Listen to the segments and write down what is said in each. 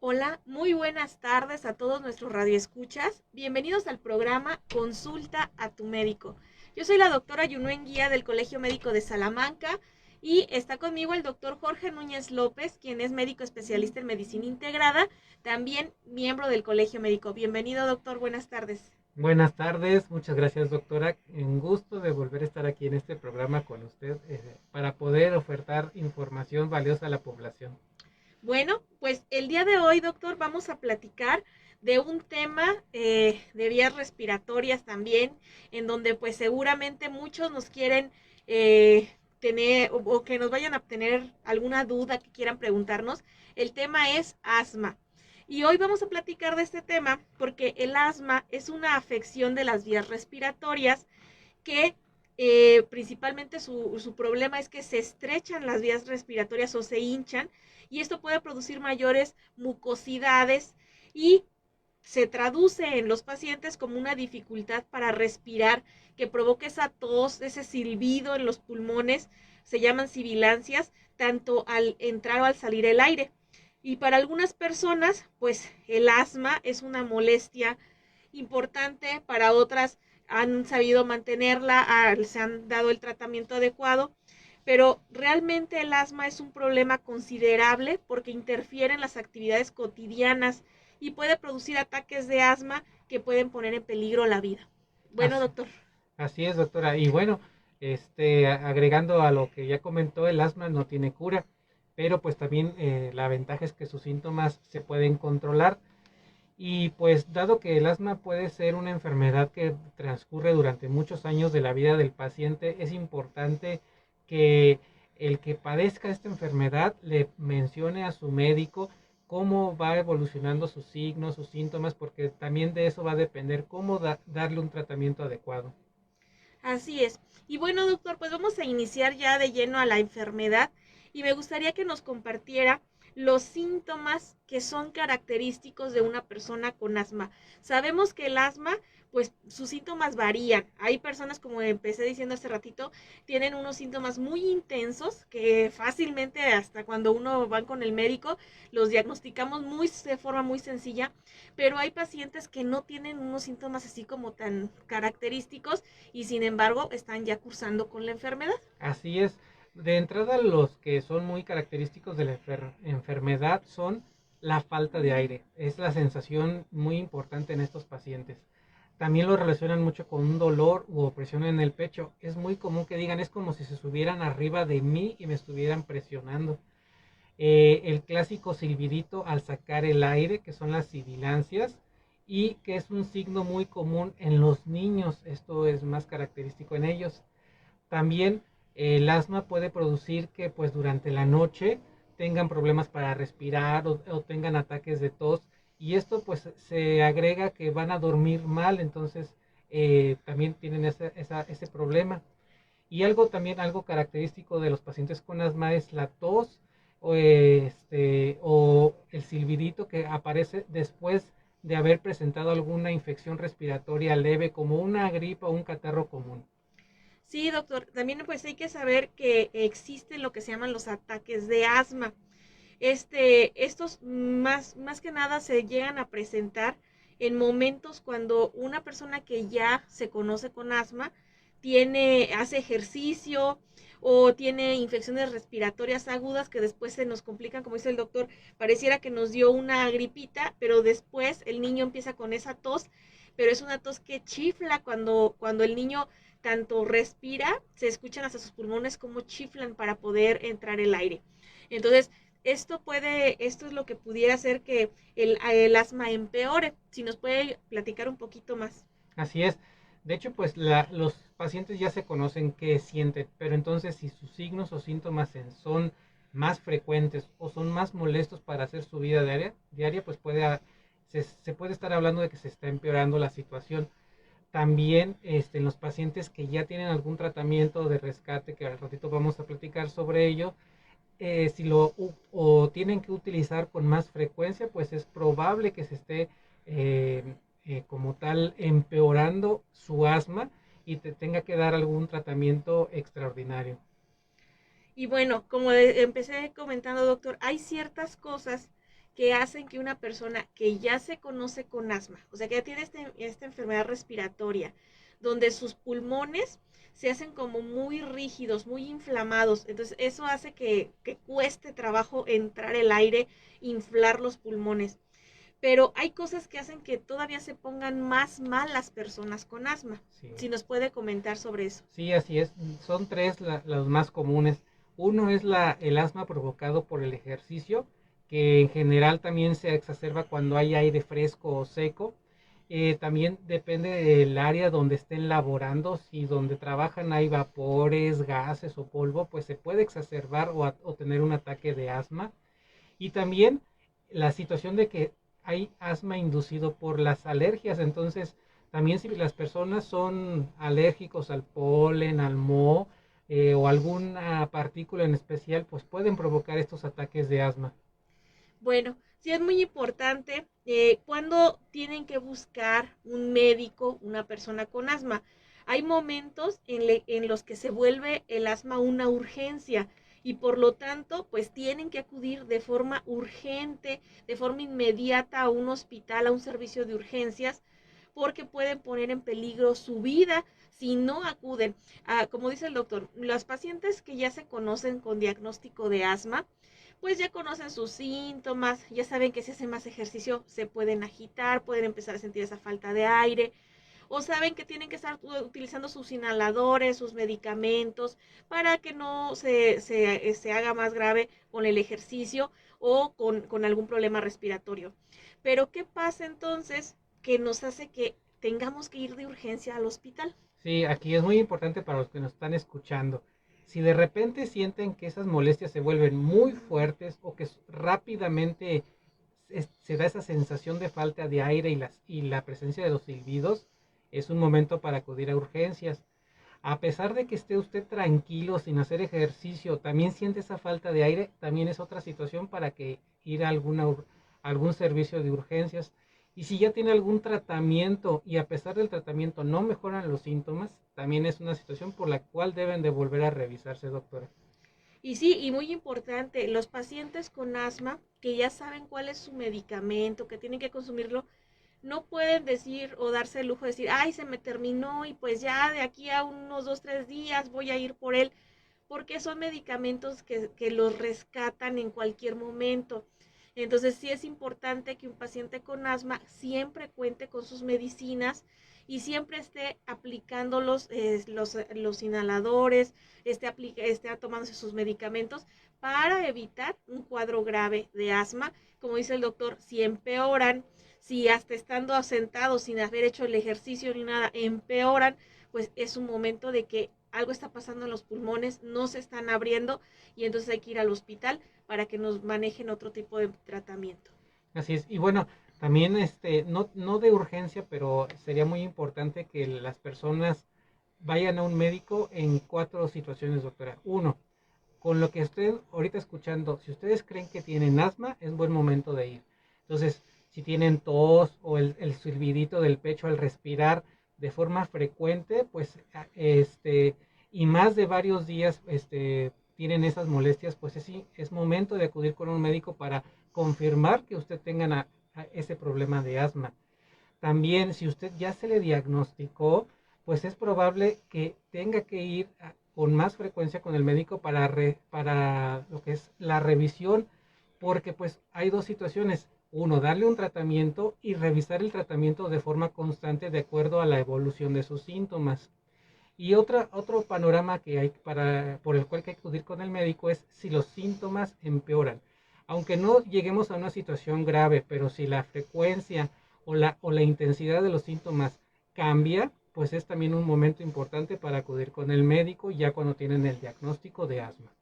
Hola, muy buenas tardes a todos nuestros radioescuchas. Bienvenidos al programa Consulta a tu médico. Yo soy la doctora Yunuen Guía del Colegio Médico de Salamanca y está conmigo el doctor Jorge Núñez López, quien es médico especialista en medicina integrada, también miembro del Colegio Médico. Bienvenido, doctor, buenas tardes. Buenas tardes, muchas gracias doctora. Un gusto de volver a estar aquí en este programa con usted para poder ofertar información valiosa a la población. Bueno, pues el día de hoy, doctor, vamos a platicar de un tema de vías respiratorias también, en donde pues seguramente muchos nos quieren tener o que nos vayan a tener alguna duda que quieran preguntarnos. El tema es asma. Y hoy vamos a platicar de este tema porque el asma es una afección de las vías respiratorias que principalmente su problema es que se estrechan las vías respiratorias o se hinchan y esto puede producir mayores mucosidades y se traduce en los pacientes como una dificultad para respirar que provoca esa tos, ese silbido en los pulmones, se llaman sibilancias, tanto al entrar o al salir el aire. Y para algunas personas, pues el asma es una molestia importante, para otras han sabido mantenerla, se han dado el tratamiento adecuado, pero realmente el asma es un problema considerable porque interfiere en las actividades cotidianas y puede producir ataques de asma que pueden poner en peligro la vida. Bueno, Así, doctor. así es doctora. Y bueno, agregando a lo que ya comentó, el asma no tiene cura, pero pues también la ventaja es que sus síntomas se pueden controlar. Y pues dado que el asma puede ser una enfermedad que transcurre durante muchos años de la vida del paciente, es importante que el que padezca esta enfermedad le mencione a su médico cómo va evolucionando sus signos, sus síntomas, porque también de eso va a depender cómo darle un tratamiento adecuado. Así es. Y bueno, doctor, pues vamos a iniciar ya de lleno a la enfermedad y me gustaría que nos compartiera los síntomas que son característicos de una persona con asma. Sabemos que el asma, pues sus síntomas varían. Hay personas, como empecé diciendo hace ratito, tienen unos síntomas muy intensos que fácilmente hasta cuando uno va con el médico los diagnosticamos de forma muy sencilla, pero hay pacientes que no tienen unos síntomas así como tan característicos y sin embargo están ya cursando con la enfermedad. Así es. De entrada, los que son muy característicos de la enfermedad son la falta de aire. Es la sensación muy importante en estos pacientes. También lo relacionan mucho con un dolor u opresión en el pecho. Es muy común que digan, es como si se subieran arriba de mí y me estuvieran presionando. El clásico silbidito al sacar el aire, que son las sibilancias, y que es un signo muy común en los niños. Esto es más característico en ellos. También el asma puede producir que pues durante la noche tengan problemas para respirar o tengan ataques de tos, y esto pues se agrega que van a dormir mal, entonces también tienen ese problema. Y algo característico de los pacientes con asma es la tos o el silbidito que aparece después de haber presentado alguna infección respiratoria leve como una gripa o un catarro común. Sí, doctor, también pues hay que saber que existen lo que se llaman los ataques de asma. Estos más que nada se llegan a presentar en momentos cuando una persona que ya se conoce con asma hace ejercicio o tiene infecciones respiratorias agudas que después se nos complican, como dice el doctor, pareciera que nos dio una gripita, pero después el niño empieza con esa tos, pero es una tos que chifla cuando el niño tanto respira, se escuchan hasta sus pulmones como chiflan para poder entrar el aire. Entonces, esto es lo que pudiera hacer que el asma empeore. Si nos puede platicar un poquito más. Así es. De hecho, pues los pacientes ya se conocen qué sienten, pero entonces si sus signos o síntomas son más frecuentes o son más molestos para hacer su vida diaria pues se puede estar hablando de que se está empeorando la situación. También en los pacientes que ya tienen algún tratamiento de rescate, que al ratito vamos a platicar sobre ello, si o tienen que utilizar con más frecuencia, pues es probable que se esté como tal empeorando su asma y te tenga que dar algún tratamiento extraordinario. Y bueno, como empecé comentando, doctor, hay ciertas cosas que hacen que una persona que ya se conoce con asma, o sea, que ya tiene esta enfermedad respiratoria, donde sus pulmones se hacen como muy rígidos, muy inflamados. Entonces eso hace que cueste trabajo entrar el aire, inflar los pulmones. Pero hay cosas que hacen que todavía se pongan más mal las personas con asma. Sí. Si nos puede comentar sobre eso. Sí, así es. Son tres los más comunes. Uno es el asma provocado por el ejercicio, que en general también se exacerba cuando hay aire fresco o seco. También depende del área donde estén laborando. Si donde trabajan hay vapores, gases o polvo, pues se puede exacerbar o tener un ataque de asma. Y también la situación de que hay asma inducido por las alergias. Entonces, también si las personas son alérgicos al polen, al moho o alguna partícula en especial, pues pueden provocar estos ataques de asma. Bueno, sí es muy importante cuando tienen que buscar un médico, una persona con asma. Hay momentos en los que se vuelve el asma una urgencia y por lo tanto, pues tienen que acudir de forma urgente, de forma inmediata a un hospital, a un servicio de urgencias, porque pueden poner en peligro su vida si no acuden. Como dice el doctor, los pacientes que ya se conocen con diagnóstico de asma, pues ya conocen sus síntomas, ya saben que si hacen más ejercicio se pueden agitar, pueden empezar a sentir esa falta de aire, o saben que tienen que estar utilizando sus inhaladores, sus medicamentos, para que no se haga más grave con el ejercicio o con algún problema respiratorio. Pero ¿qué pasa entonces que nos hace que tengamos que ir de urgencia al hospital? Sí, aquí es muy importante para los que nos están escuchando. Si de repente sienten que esas molestias se vuelven muy fuertes o que rápidamente se da esa sensación de falta de aire y la presencia de los silbidos, es un momento para acudir a urgencias. A pesar de que esté usted tranquilo sin hacer ejercicio, también siente esa falta de aire, también es otra situación para que ir a algún servicio de urgencias. Y si ya tiene algún tratamiento y a pesar del tratamiento no mejoran los síntomas, también es una situación por la cual deben de volver a revisarse, doctora. Y sí, y muy importante, los pacientes con asma que ya saben cuál es su medicamento, que tienen que consumirlo, no pueden decir o darse el lujo de decir, ay, se me terminó y pues ya de aquí a unos 2, 3 días voy a ir por él, porque son medicamentos que los rescatan en cualquier momento. Entonces sí es importante que un paciente con asma siempre cuente con sus medicinas y siempre esté aplicando los inhaladores, esté tomándose sus medicamentos para evitar un cuadro grave de asma. Como dice el doctor, si empeoran, si hasta estando sentados sin haber hecho el ejercicio ni nada, empeoran, pues es un momento de que algo está pasando en los pulmones, no se están abriendo y entonces hay que ir al hospital para que nos manejen otro tipo de tratamiento. Así es. Y bueno, también no de urgencia, pero sería muy importante que las personas vayan a un médico en cuatro situaciones, doctora. Uno, con lo que estén ahorita escuchando, si ustedes creen que tienen asma, es buen momento de ir. Entonces, si tienen tos o el silbidito del pecho al respirar de forma frecuente, pues, y más de varios días, tienen esas molestias, pues es momento de acudir con un médico para confirmar que usted tenga ese problema de asma. También, si usted ya se le diagnosticó, pues es probable que tenga que ir con más frecuencia con el médico para lo que es la revisión, porque pues hay dos situaciones. Uno, darle un tratamiento y revisar el tratamiento de forma constante de acuerdo a la evolución de sus síntomas. Y otro panorama que hay por el cual hay que acudir con el médico es si los síntomas empeoran. Aunque no lleguemos a una situación grave, pero si la frecuencia o la intensidad de los síntomas cambia, pues es también un momento importante para acudir con el médico ya cuando tienen el diagnóstico de asma.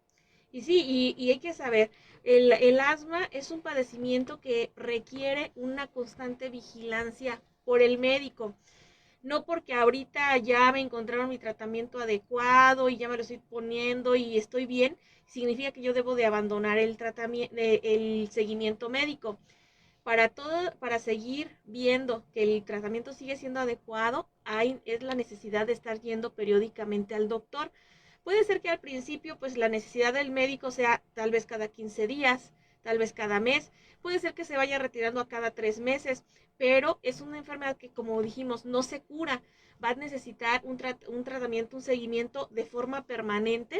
Y sí, y hay que saber, el asma es un padecimiento que requiere una constante vigilancia por el médico. No porque ahorita ya me encontraron mi tratamiento adecuado y ya me lo estoy poniendo y estoy bien, significa que yo debo de abandonar el tratamiento, el seguimiento médico. Para seguir viendo que el tratamiento sigue siendo adecuado, es la necesidad de estar yendo periódicamente al doctor. Puede ser que al principio pues la necesidad del médico sea tal vez cada 15 días, tal vez cada mes, puede ser que se vaya retirando a cada 3 meses, pero es una enfermedad que, como dijimos, no se cura, va a necesitar un tratamiento, un seguimiento de forma permanente,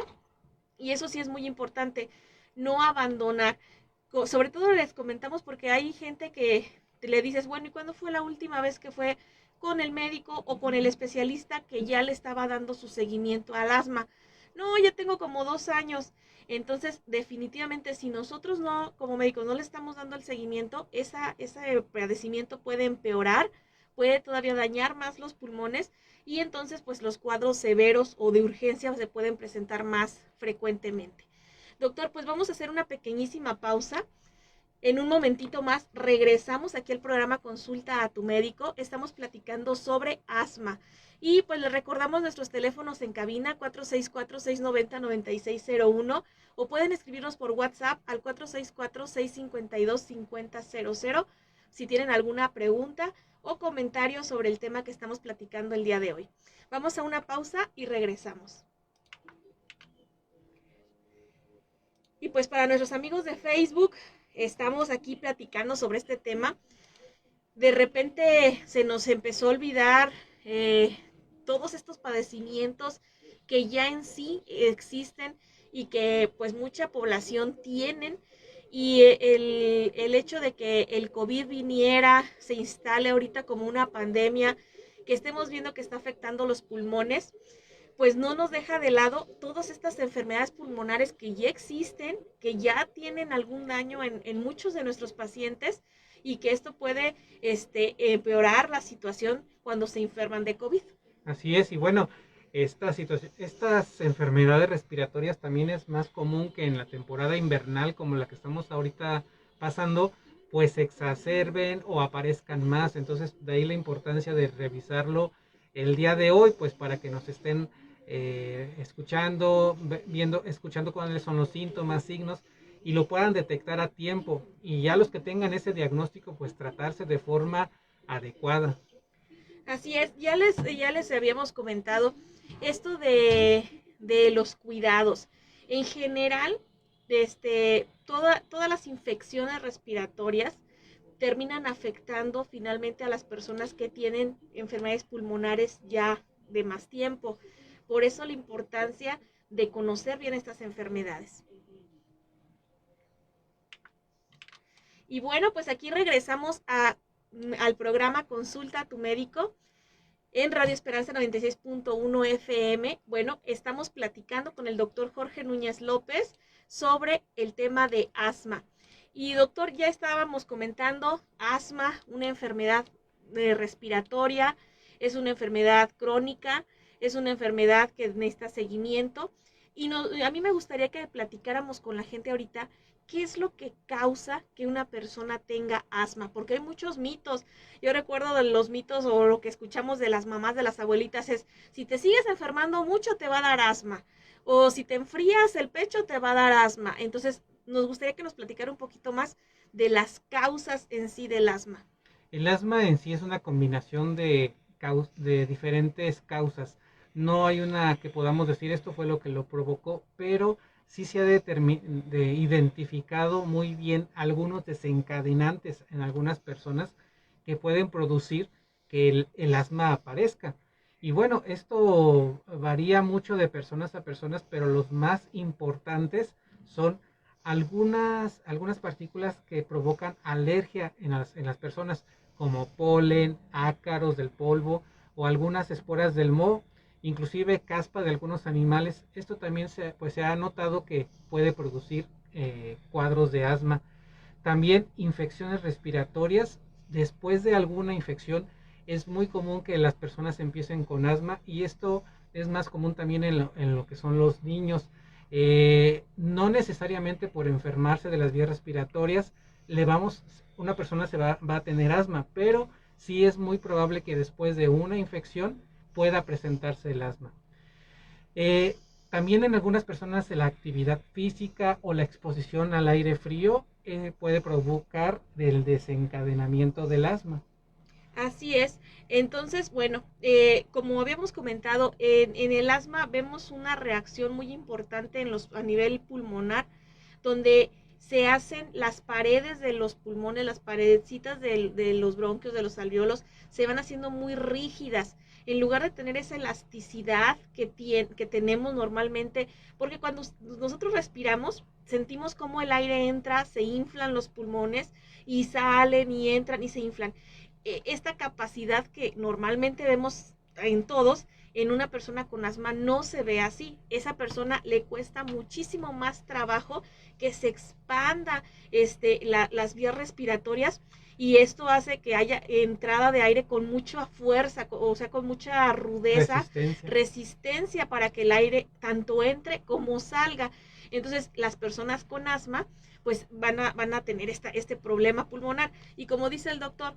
y eso sí es muy importante, no abandonar. Sobre todo les comentamos porque hay gente que le dices, bueno, ¿y cuándo fue la última vez que fue con el médico o con el especialista que ya le estaba dando su seguimiento al asma? No, ya tengo como 2 años. Entonces, definitivamente, si nosotros no, como médicos, no le estamos dando el seguimiento, ese padecimiento puede empeorar, puede todavía dañar más los pulmones, y entonces, pues los cuadros severos o de urgencia se pueden presentar más frecuentemente. Doctor, pues vamos a hacer una pequeñísima pausa. En un momentito más regresamos aquí al programa Consulta a tu médico. Estamos platicando sobre asma. Y pues les recordamos nuestros teléfonos en cabina 464-690-9601, o pueden escribirnos por WhatsApp al 464-652-5000 si tienen alguna pregunta o comentario sobre el tema que estamos platicando el día de hoy. Vamos a una pausa y regresamos. Y pues para nuestros amigos de Facebook, estamos aquí platicando sobre este tema. De repente se nos empezó a olvidar todos estos padecimientos que ya en sí existen y que pues mucha población tienen, y el hecho de que el COVID viniera, se instale ahorita como una pandemia, que estemos viendo que está afectando los pulmones, pues no nos deja de lado todas estas enfermedades pulmonares que ya existen, que ya tienen algún daño en muchos de nuestros pacientes, y que esto puede empeorar la situación cuando se enferman de COVID. Así es, y bueno, estas enfermedades respiratorias también es más común que en la temporada invernal como la que estamos ahorita pasando, pues se exacerben o aparezcan más. Entonces, de ahí la importancia de revisarlo el día de hoy, pues para que nos estén escuchando, escuchando cuáles son los síntomas, signos, y lo puedan detectar a tiempo. Y ya los que tengan ese diagnóstico, pues tratarse de forma adecuada. Así es, ya les habíamos comentado esto de los cuidados. En general, todas las infecciones respiratorias terminan afectando finalmente a las personas que tienen enfermedades pulmonares ya de más tiempo. Por eso la importancia de conocer bien estas enfermedades. Y bueno, pues aquí regresamos al programa Consulta a tu médico en Radio Esperanza 96.1 FM. Bueno, estamos platicando con el doctor Jorge Núñez López sobre el tema de asma. Y doctor, ya estábamos comentando, asma, una enfermedad respiratoria, es una enfermedad crónica, es una enfermedad que necesita seguimiento. Y a mí me gustaría que platicáramos con la gente ahorita qué es lo que causa que una persona tenga asma, porque hay muchos mitos. Yo recuerdo de los mitos o lo que escuchamos de las mamás, de las abuelitas, es si te sigues enfermando mucho te va a dar asma, o si te enfrías el pecho te va a dar asma. Entonces nos gustaría que nos platicara un poquito más de las causas en sí del asma. El asma en sí es una combinación de diferentes causas. No hay una que podamos decir esto fue lo que lo provocó, pero sí se ha identificado muy bien algunos desencadenantes en algunas personas que pueden producir que el asma aparezca. Y bueno, esto varía mucho de personas a personas, pero los más importantes son algunas partículas que provocan alergia en las personas, como polen, ácaros del polvo o algunas esporas del moho, inclusive caspa de algunos animales. Esto también se ha notado que puede producir cuadros de asma. También infecciones respiratorias. Después de alguna infección es muy común que las personas empiecen con asma, y esto es más común también en lo que son los niños. No necesariamente por enfermarse de las vías respiratorias una persona va a tener asma, pero sí es muy probable que después de una infección pueda presentarse el asma. También en algunas personas la actividad física o la exposición al aire frío puede provocar el desencadenamiento del asma. Así es. Entonces, bueno, como habíamos comentado, en el asma vemos una reacción muy importante a nivel pulmonar, donde se hacen las paredes de los pulmones, las paredcitas de los bronquios, de los alveolos, se van haciendo muy rígidas, en lugar de tener esa elasticidad que tenemos normalmente, porque cuando nosotros respiramos, sentimos cómo el aire entra, se inflan los pulmones y salen y entran y se inflan. Esta capacidad que normalmente vemos en todos, en una persona con asma no se ve así. Esa persona le cuesta muchísimo más trabajo que se expanda las vías respiratorias, y esto hace que haya entrada de aire con mucha fuerza, o sea, con mucha rudeza, resistencia para que el aire tanto entre como salga. Entonces, las personas con asma pues van a tener este problema pulmonar. Y como dice el doctor,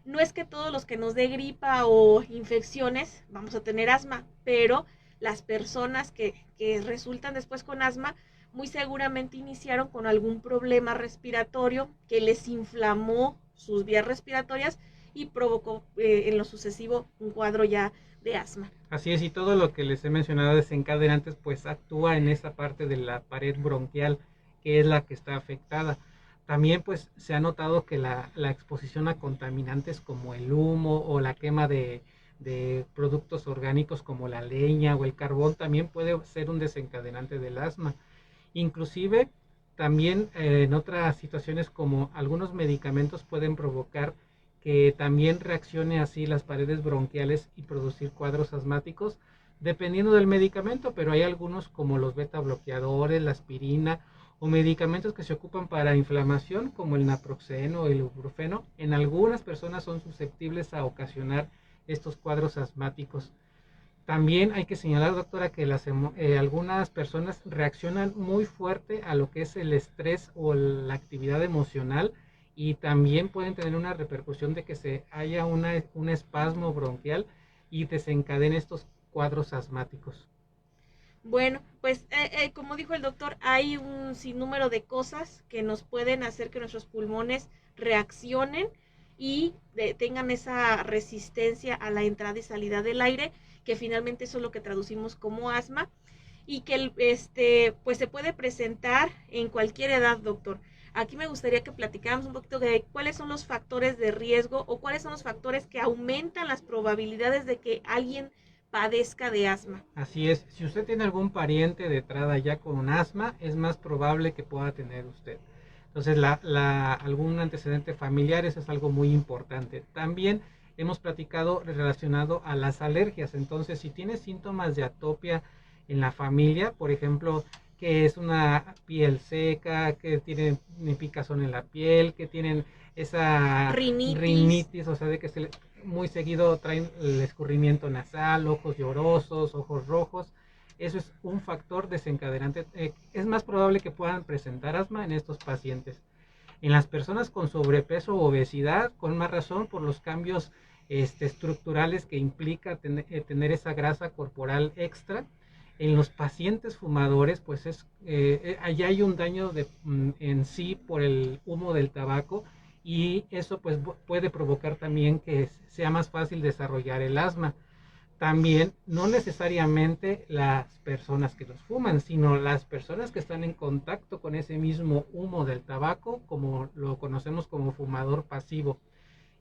no es que todos los que nos dé gripa o infecciones vamos a tener asma, pero las personas que resultan después con asma muy seguramente iniciaron con algún problema respiratorio que les inflamó sus vías respiratorias y provocó en lo sucesivo un cuadro ya de asma. Así es, y todo lo que les he mencionado desencadenantes pues actúa en esa parte de la pared bronquial, que es la que está afectada. También pues se ha notado que la exposición a contaminantes como el humo o la quema de productos orgánicos como la leña o el carbón también puede ser un desencadenante del asma. Inclusive también en otras situaciones como algunos medicamentos pueden provocar que también reaccione así las paredes bronquiales y producir cuadros asmáticos, dependiendo del medicamento, pero hay algunos como los beta bloqueadores, la aspirina o medicamentos que se ocupan para inflamación como el naproxeno o el ibuprofeno. En algunas personas son susceptibles a ocasionar estos cuadros asmáticos. También hay que señalar, doctora, que algunas personas reaccionan muy fuerte a lo que es el estrés o la actividad emocional, y también pueden tener una repercusión de que se haya un espasmo bronquial y desencadene estos cuadros asmáticos. Bueno, pues como dijo el doctor, hay un sinnúmero de cosas que nos pueden hacer que nuestros pulmones reaccionen y tengan esa resistencia a la entrada y salida del aire, que finalmente eso es lo que traducimos como asma, y que pues se puede presentar en cualquier edad, doctor. Aquí me gustaría que platicáramos un poquito de cuáles son los factores de riesgo o cuáles son los factores que aumentan las probabilidades de que alguien padezca de asma. Así es, si usted tiene algún pariente de entrada ya con asma, es más probable que pueda tener usted. Entonces, algún antecedente familiar, eso es algo muy importante. También hemos platicado relacionado a las alergias. Entonces, si tiene síntomas de atopia en la familia, por ejemplo, que es una piel seca, que tienen picazón en la piel, que tienen esa rinitis, o sea, de que muy seguido traen el escurrimiento nasal, ojos llorosos, ojos rojos. Eso es un factor desencadenante. Es más probable que puedan presentar asma en estos pacientes. En las personas con sobrepeso o obesidad, con más razón por los cambios estructurales que implica tener esa grasa corporal extra. En los pacientes fumadores, pues allá hay un daño en sí por el humo del tabaco, y eso pues puede provocar también que sea más fácil desarrollar el asma. También no necesariamente las personas que los fuman, sino las personas que están en contacto con ese mismo humo del tabaco, como lo conocemos como fumador pasivo,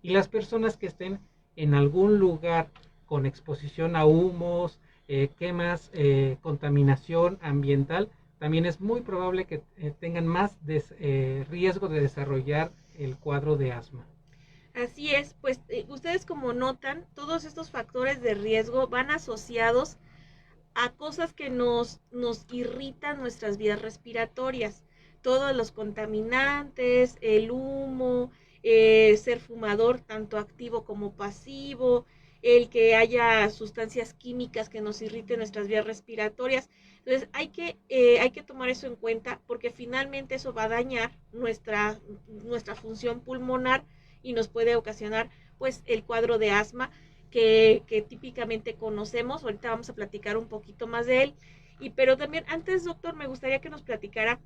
y las personas que estén en algún lugar con exposición a humos, quemas, contaminación ambiental, también es muy probable que tengan más riesgo de desarrollar el cuadro de asma. Así es, pues ustedes como notan, todos estos factores de riesgo van asociados a cosas que nos irritan nuestras vías respiratorias. Todos los contaminantes, el humo, ser fumador tanto activo como pasivo, el que haya sustancias químicas que nos irriten nuestras vías respiratorias. Entonces hay que tomar eso en cuenta, porque finalmente eso va a dañar nuestra función pulmonar y nos puede ocasionar pues el cuadro de asma que típicamente conocemos. Ahorita vamos a platicar un poquito más de él. Pero también antes, doctor, me gustaría que nos platicara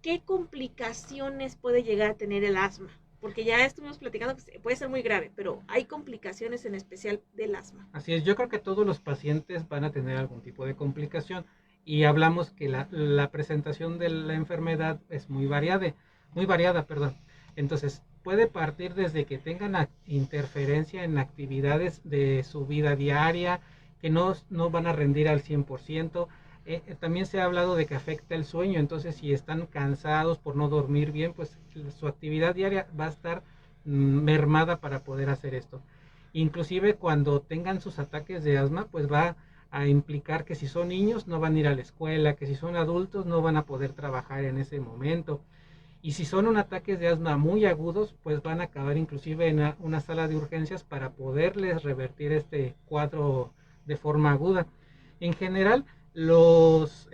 qué complicaciones puede llegar a tener el asma. Porque ya estuvimos platicando que puede ser muy grave, pero hay complicaciones en especial del asma. Así es, yo creo que todos los pacientes van a tener algún tipo de complicación. y hablamos que la presentación de la enfermedad es muy variada, perdón. Entonces, puede partir desde que tengan interferencia en actividades de su vida diaria, que no van a rendir al 100%. También se ha hablado de que afecta el sueño, entonces si están cansados por no dormir bien, pues su actividad diaria va a estar mermada para poder hacer esto. Inclusive cuando tengan sus ataques de asma, pues va a implicar que si son niños no van a ir a la escuela, que si son adultos no van a poder trabajar en ese momento. Y si son ataques de asma muy agudos, pues van a acabar inclusive en una sala de urgencias para poderles revertir este cuadro de forma aguda. En general, los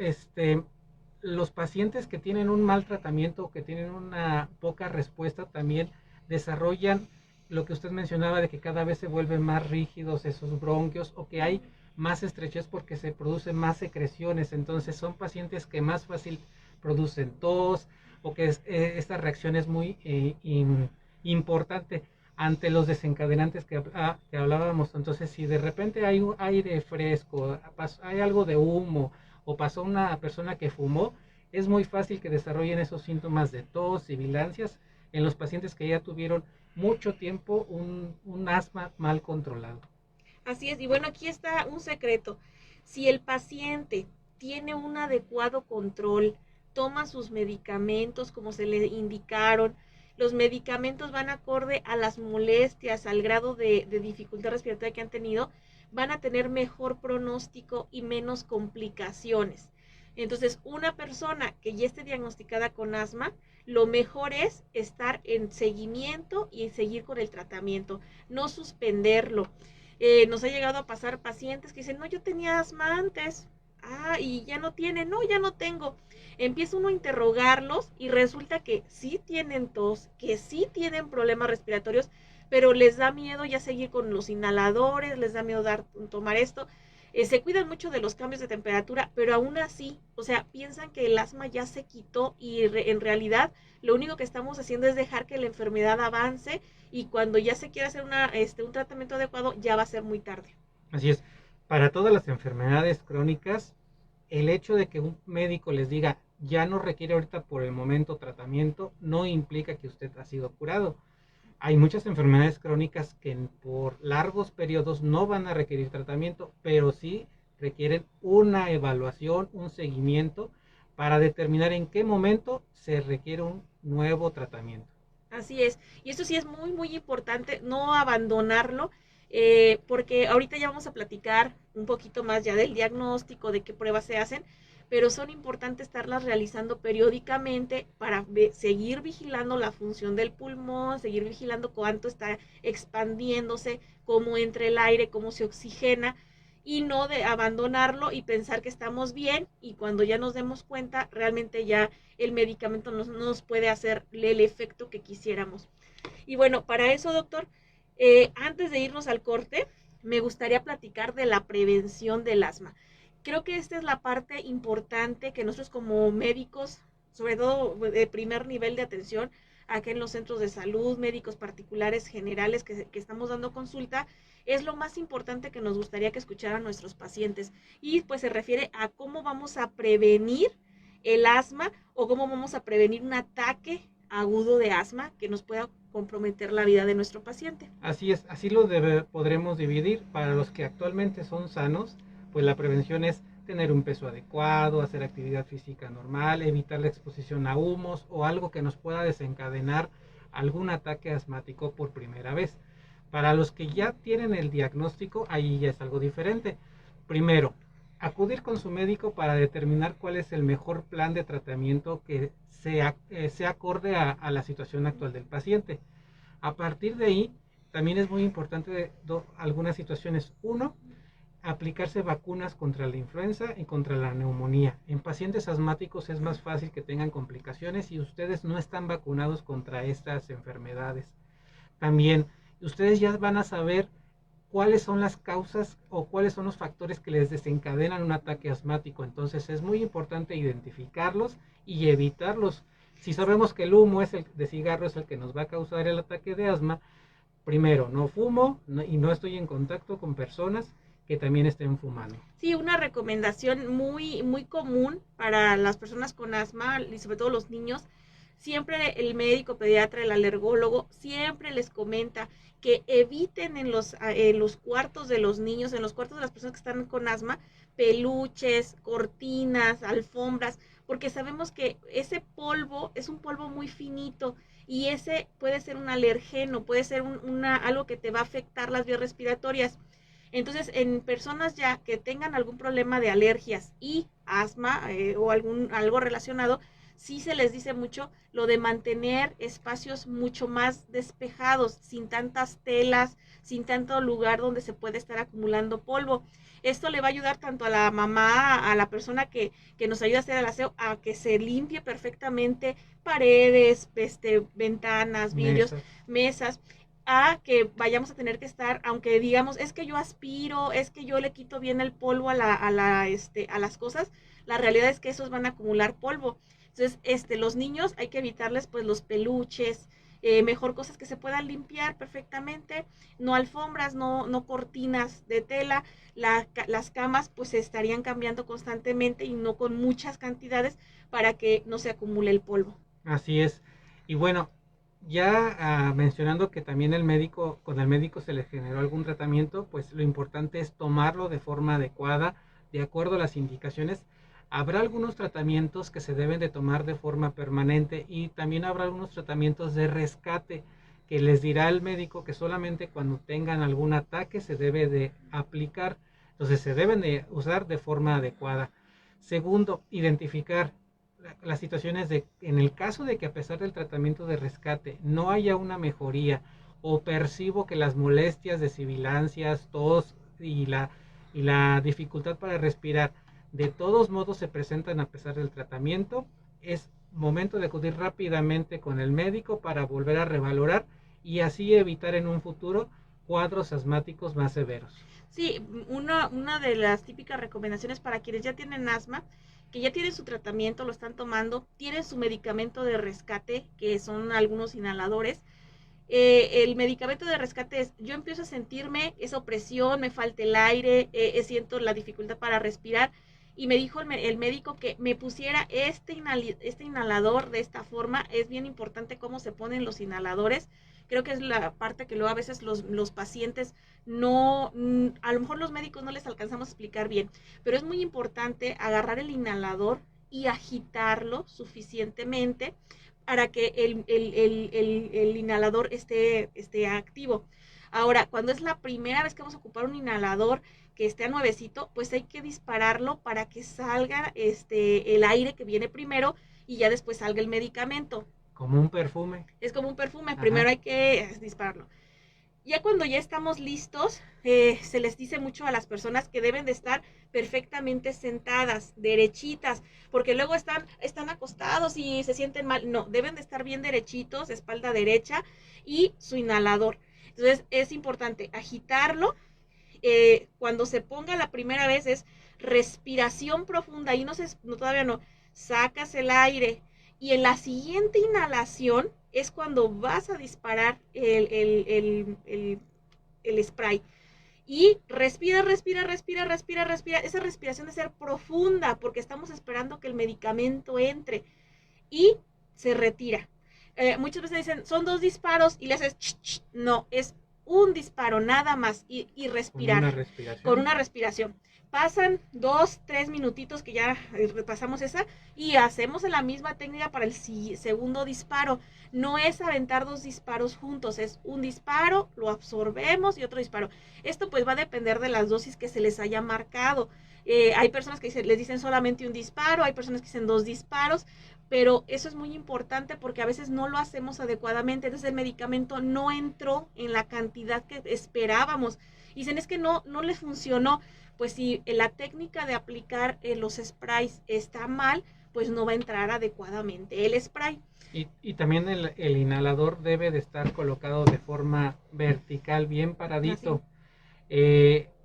pacientes que tienen un mal tratamiento, que tienen una poca respuesta, también desarrollan lo que usted mencionaba de que cada vez se vuelven más rígidos esos bronquios o que hay más estrechez porque se producen más secreciones. Entonces son pacientes que más fácil producen tos o que esta reacción es muy importante ante los desencadenantes que hablábamos. Entonces, si de repente hay un aire fresco, hay algo de humo o pasó una persona que fumó, es muy fácil que desarrollen esos síntomas de tos, sibilancias en los pacientes que ya tuvieron mucho tiempo un asma mal controlado. Así es, y bueno, aquí está un secreto. Si el paciente tiene un adecuado control, toma sus medicamentos como se le indicaron, los medicamentos van acorde a las molestias, al grado de dificultad respiratoria que han tenido, van a tener mejor pronóstico y menos complicaciones. Entonces, una persona que ya esté diagnosticada con asma, lo mejor es estar en seguimiento y seguir con el tratamiento, no suspenderlo. Nos ha llegado a pasar pacientes que dicen, no, yo tenía asma antes, y ya no tiene, no, ya no tengo. Empieza uno a interrogarlos y resulta que sí tienen tos, que sí tienen problemas respiratorios, pero les da miedo ya seguir con los inhaladores, les da miedo tomar esto. Se cuidan mucho de los cambios de temperatura, pero aún así, o sea, piensan que el asma ya se quitó y en realidad lo único que estamos haciendo es dejar que la enfermedad avance y cuando ya se quiere hacer un tratamiento adecuado ya va a ser muy tarde. Así es. Para todas las enfermedades crónicas, el hecho de que un médico les diga ya no requiere ahorita por el momento tratamiento, no implica que usted ha sido curado. Hay muchas enfermedades crónicas que por largos periodos no van a requerir tratamiento, pero sí requieren una evaluación, un seguimiento para determinar en qué momento se requiere un nuevo tratamiento. Así es, y esto sí es muy, muy importante, no abandonarlo, porque ahorita ya vamos a platicar un poquito más ya del diagnóstico, de qué pruebas se hacen, pero son importantes estarlas realizando periódicamente para seguir vigilando la función del pulmón, seguir vigilando cuánto está expandiéndose, cómo entra el aire, cómo se oxigena, y no de abandonarlo y pensar que estamos bien y cuando ya nos demos cuenta realmente ya el medicamento no nos puede hacer el efecto que quisiéramos. Y bueno, para eso, doctor, antes de irnos al corte, me gustaría platicar de la prevención del asma. Creo que esta es la parte importante que nosotros como médicos, sobre todo de primer nivel de atención, acá en los centros de salud, médicos particulares generales que estamos dando consulta, es lo más importante que nos gustaría que escucharan nuestros pacientes. Y pues se refiere a cómo vamos a prevenir el asma o cómo vamos a prevenir un ataque agudo de asma que nos pueda comprometer la vida de nuestro paciente. Así es, así podremos dividir. Para los que actualmente son sanos, pues la prevención es tener un peso adecuado, hacer actividad física normal, evitar la exposición a humos o algo que nos pueda desencadenar algún ataque asmático por primera vez. Para los que ya tienen el diagnóstico, ahí ya es algo diferente. Primero, acudir con su médico para determinar cuál es el mejor plan de tratamiento que sea acorde a la situación actual del paciente. A partir de ahí, también es muy importante algunas situaciones. Uno, aplicarse vacunas contra la influenza y contra la neumonía. En pacientes asmáticos es más fácil que tengan complicaciones y ustedes no están vacunados contra estas enfermedades. También ustedes ya van a saber cuáles son las causas o cuáles son los factores que les desencadenan un ataque asmático. Entonces es muy importante identificarlos y evitarlos. Si sabemos que el humo de cigarro es el que nos va a causar el ataque de asma, primero, no fumo y no estoy en contacto con personas que también estén fumando. Sí, una recomendación muy, muy común para las personas con asma y sobre todo los niños. Siempre el médico pediatra, el alergólogo, siempre les comenta que eviten en los cuartos de los niños, en los cuartos de las personas que están con asma, peluches, cortinas, alfombras, porque sabemos que ese polvo es un polvo muy finito y ese puede ser un alergeno, puede ser algo que te va a afectar las vías respiratorias. Entonces, en personas ya que tengan algún problema de alergias y asma o algo relacionado, sí se les dice mucho lo de mantener espacios mucho más despejados, sin tantas telas, sin tanto lugar donde se puede estar acumulando polvo. Esto le va a ayudar tanto a la mamá, a la persona que nos ayuda a hacer el aseo, a que se limpie perfectamente paredes, ventanas, vidrios, Mesas. mesas, a que vayamos a tener que estar, aunque digamos, es que yo aspiro, es que yo le quito bien el polvo a las cosas, la realidad es que esos van a acumular polvo. Entonces, los niños hay que evitarles pues los peluches, mejor cosas que se puedan limpiar perfectamente, no alfombras, no cortinas de tela, las camas pues se estarían cambiando constantemente y no con muchas cantidades para que no se acumule el polvo. Así es. Y bueno, ya mencionando que también con el médico se le generó algún tratamiento, pues lo importante es tomarlo de forma adecuada, de acuerdo a las indicaciones. Habrá algunos tratamientos que se deben de tomar de forma permanente y también habrá algunos tratamientos de rescate que les dirá el médico que solamente cuando tengan algún ataque se debe de aplicar. Entonces se deben de usar de forma adecuada. Segundo, identificar las situaciones de, en el caso de que a pesar del tratamiento de rescate no haya una mejoría o percibo que las molestias de sibilancias, tos y la dificultad para respirar de todos modos se presentan a pesar del tratamiento, es momento de acudir rápidamente con el médico para volver a revalorar y así evitar en un futuro cuadros asmáticos más severos. Sí, una de las típicas recomendaciones para quienes ya tienen asma, que ya tienen su tratamiento, lo están tomando, tienen su medicamento de rescate, que son algunos inhaladores. El medicamento de rescate es, yo empiezo a sentirme esa opresión, me falta el aire, siento la dificultad para respirar, y me dijo el médico que me pusiera este inhalador de esta forma. Es bien importante cómo se ponen los inhaladores. Creo que es la parte que luego a veces los pacientes no, a lo mejor los médicos no les alcanzamos a explicar bien, pero es muy importante agarrar el inhalador y agitarlo suficientemente para que el inhalador esté activo. Ahora, cuando es la primera vez que vamos a ocupar un inhalador que esté a nuevecito, pues hay que dispararlo para que salga el aire que viene primero y ya después salga el medicamento. Como un perfume. Es como un perfume, Ajá. primero hay que dispararlo. Ya cuando ya estamos listos, se les dice mucho a las personas que deben de estar perfectamente sentadas, derechitas, porque luego están acostados y se sienten mal. No, deben de estar bien derechitos, espalda derecha y su inhalador. Entonces es importante agitarlo. Cuando se ponga la primera vez es respiración profunda y todavía no, sacas el aire y en la siguiente inhalación es cuando vas a disparar el spray. Y respira, respira, respira, respira, respira. Esa respiración debe ser profunda porque estamos esperando que el medicamento entre y se retira. Muchas veces dicen, son 2 disparos y le haces, ch, ch. No, es un disparo nada más y respirar. Con una respiración. Con una respiración. Pasan 2, 3 minutitos que ya repasamos esa y hacemos la misma técnica para el segundo disparo. No es aventar 2 disparos juntos, es un disparo, lo absorbemos y otro disparo. Esto pues va a depender de las dosis que se les haya marcado. Hay personas que les dicen solamente un disparo, hay personas que dicen 2 disparos, pero eso es muy importante porque a veces no lo hacemos adecuadamente, entonces el medicamento no entró en la cantidad que esperábamos. Y dicen, es que no les funcionó. Pues si la técnica de aplicar los sprays está mal, pues no va a entrar adecuadamente el spray. Y también el inhalador debe de estar colocado de forma vertical, bien paradito,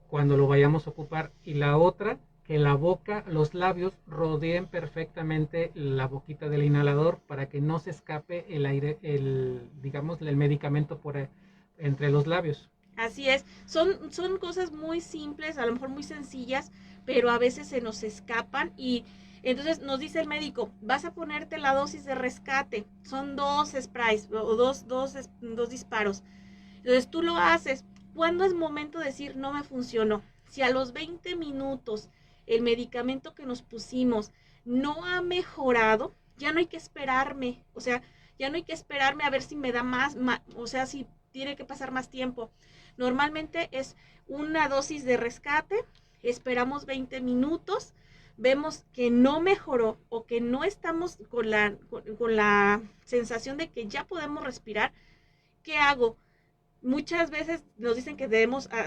cuando lo vayamos a ocupar. Y la otra, que la boca, los labios rodeen perfectamente la boquita del inhalador para que no se escape el aire, digamos, el medicamento entre los labios. Así es, son cosas muy simples, a lo mejor muy sencillas, pero a veces se nos escapan y entonces nos dice el médico, vas a ponerte la dosis de rescate, son 2 sprays o dos disparos. Entonces tú lo haces. ¿Cuándo es momento de decir no me funcionó? Si a los 20 minutos el medicamento que nos pusimos no ha mejorado, ya no hay que esperarme, o sea, ya no hay que esperarme a ver si me da más, o sea, si tiene que pasar más tiempo. Normalmente es una dosis de rescate, esperamos 20 minutos, vemos que no mejoró o que no estamos con la sensación de que ya podemos respirar. ¿Qué hago? Muchas veces nos dicen que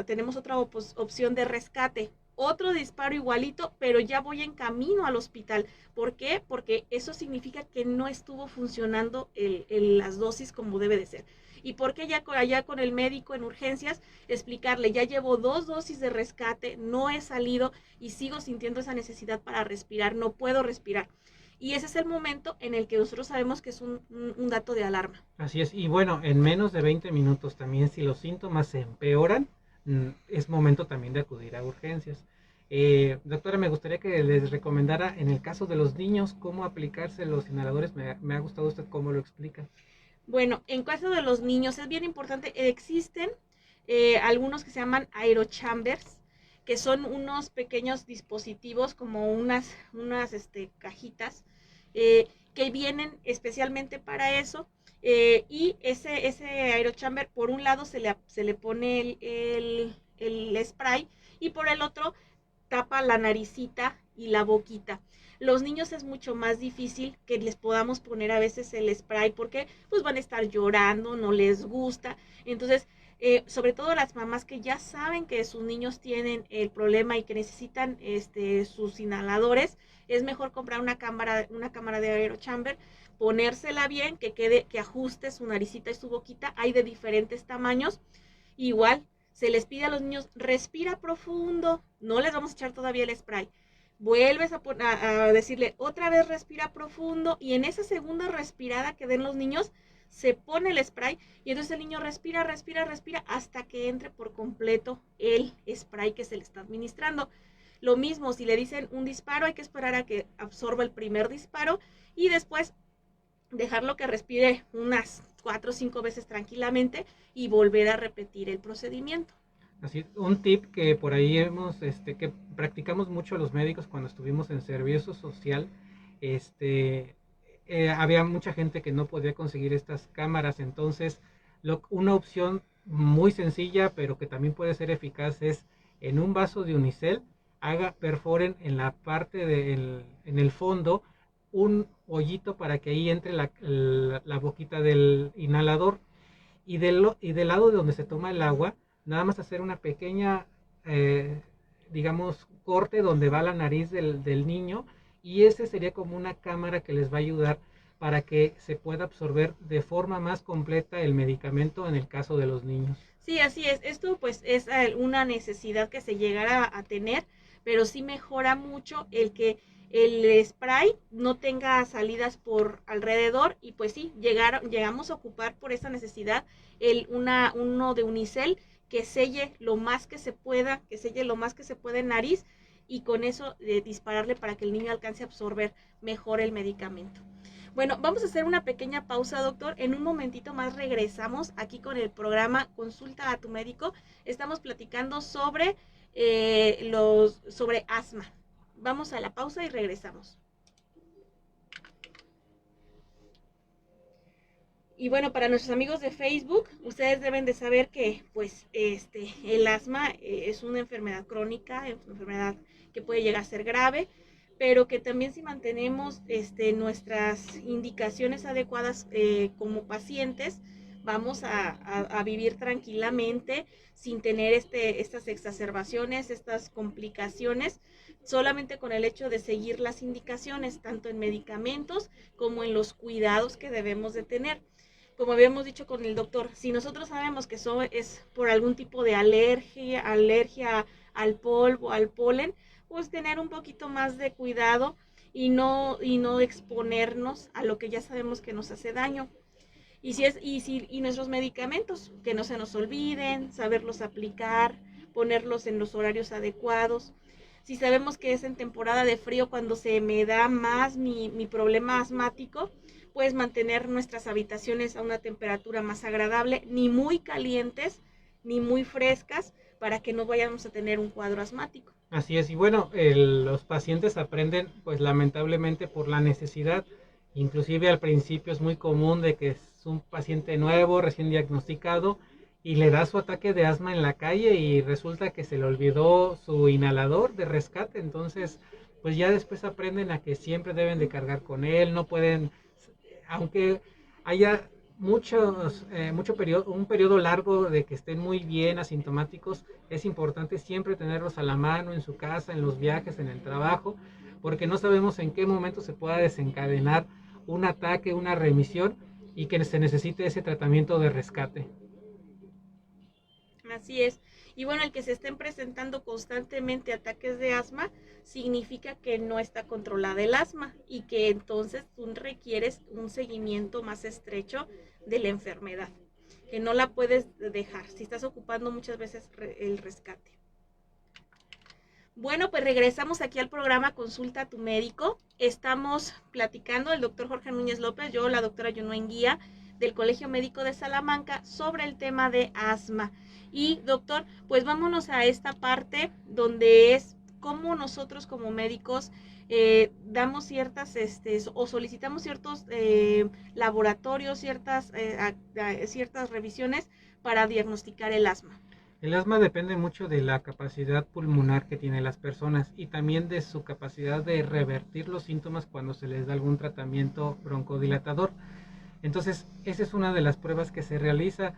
tenemos otra opción de rescate, otro disparo igualito, pero ya voy en camino al hospital. ¿Por qué? Porque eso significa que no estuvo funcionando las dosis como debe de ser. ¿Y por qué ya allá con el médico en urgencias explicarle, ya llevo 2 dosis de rescate, no he salido y sigo sintiendo esa necesidad para respirar, no puedo respirar? Y ese es el momento en el que nosotros sabemos que es un dato de alarma. Así es, y bueno, en menos de 20 minutos también, si los síntomas se empeoran, es momento también de acudir a urgencias. Doctora, me gustaría que les recomendara en el caso de los niños cómo aplicarse los inhaladores. Me ha gustado usted cómo lo explica. Bueno, en caso de los niños es bien importante, existen algunos que se llaman aerochambers, que son unos pequeños dispositivos como unas cajitas que vienen especialmente para eso. Y ese aerochamber, por un lado se le pone el spray y por el otro tapa la naricita y la boquita. Los niños es mucho más difícil que les podamos poner a veces el spray porque pues van a estar llorando, no les gusta. Entonces, sobre todo las mamás que ya saben que sus niños tienen el problema y que necesitan sus inhaladores, es mejor comprar una cámara de aerochamber, ponérsela bien, que ajuste su naricita y su boquita. Hay de diferentes tamaños. Igual, se les pide a los niños, respira profundo, no les vamos a echar todavía el spray. Vuelves a decirle otra vez respira profundo y en esa segunda respirada que den los niños se pone el spray y entonces el niño respira, respira, respira hasta que entre por completo el spray que se le está administrando. Lo mismo, si le dicen un disparo, hay que esperar a que absorba el primer disparo y después dejarlo que respire unas 4 o 5 veces tranquilamente y volver a repetir el procedimiento. Así, un tip que por ahí que practicamos mucho los médicos cuando estuvimos en servicio social, había mucha gente que no podía conseguir estas cámaras, entonces una opción muy sencilla, pero que también puede ser eficaz, es en un vaso de unicel, perforen en la parte en el fondo, un hoyito para que ahí entre la boquita del inhalador y del lado de donde se toma el agua, nada más hacer una pequeña, digamos, corte donde va la nariz del niño y ese sería como una cámara que les va a ayudar para que se pueda absorber de forma más completa el medicamento en el caso de los niños. Sí, así es. Esto pues es una necesidad que se llegará a tener, pero sí mejora mucho el que el spray no tenga salidas por alrededor y pues sí, llegamos a ocupar por esa necesidad uno de unicel que selle lo más que se pueda, en nariz y con eso dispararle para que el niño alcance a absorber mejor el medicamento. Bueno, vamos a hacer una pequeña pausa, doctor. En un momentito más regresamos aquí con el programa Consulta a tu médico. Estamos platicando sobre asma. Vamos a la pausa y regresamos. Y bueno, para nuestros amigos de Facebook, ustedes deben de saber que pues el asma es una enfermedad crónica, es una enfermedad que puede llegar a ser grave, pero que también si mantenemos nuestras indicaciones adecuadas como pacientes, vamos a vivir tranquilamente sin tener estas exacerbaciones, estas complicaciones, solamente con el hecho de seguir las indicaciones, tanto en medicamentos como en los cuidados que debemos de tener. Como habíamos dicho con el doctor, si nosotros sabemos que eso es por algún tipo de alergia al polvo, al polen, pues tener un poquito más de cuidado y no exponernos a lo que ya sabemos que nos hace daño. Y nuestros medicamentos, que no se nos olviden, saberlos aplicar, ponerlos en los horarios adecuados. Si sabemos que es en temporada de frío cuando se me da más mi problema asmático, pues mantener nuestras habitaciones a una temperatura más agradable, ni muy calientes, ni muy frescas, para que no vayamos a tener un cuadro asmático. Así es, y bueno, los pacientes aprenden, pues lamentablemente por la necesidad, inclusive al principio es muy común de que es un paciente nuevo, recién diagnosticado, y le da su ataque de asma en la calle y resulta que se le olvidó su inhalador de rescate, entonces pues ya después aprenden a que siempre deben de cargar con él, no pueden, aunque haya un periodo largo de que estén muy bien asintomáticos, es importante siempre tenerlos a la mano en su casa, en los viajes, en el trabajo, porque no sabemos en qué momento se pueda desencadenar un ataque, una remisión y que se necesite ese tratamiento de rescate. Así es. Y bueno, el que se estén presentando constantemente ataques de asma significa que no está controlada el asma y que entonces tú requieres un seguimiento más estrecho de la enfermedad, que no la puedes dejar si estás ocupando muchas veces el rescate. Bueno, pues regresamos aquí al programa Consulta a tu médico. Estamos platicando el doctor Jorge Núñez López, yo, la doctora Yunuen Guía, del Colegio Médico de Salamanca, sobre el tema de asma. Y doctor, pues vámonos a esta parte donde es cómo nosotros como médicos damos ciertas o solicitamos ciertos laboratorios, ciertas revisiones para diagnosticar el asma. El asma depende mucho de la capacidad pulmonar que tienen las personas y también de su capacidad de revertir los síntomas cuando se les da algún tratamiento broncodilatador. Entonces, esa es una de las pruebas que se realiza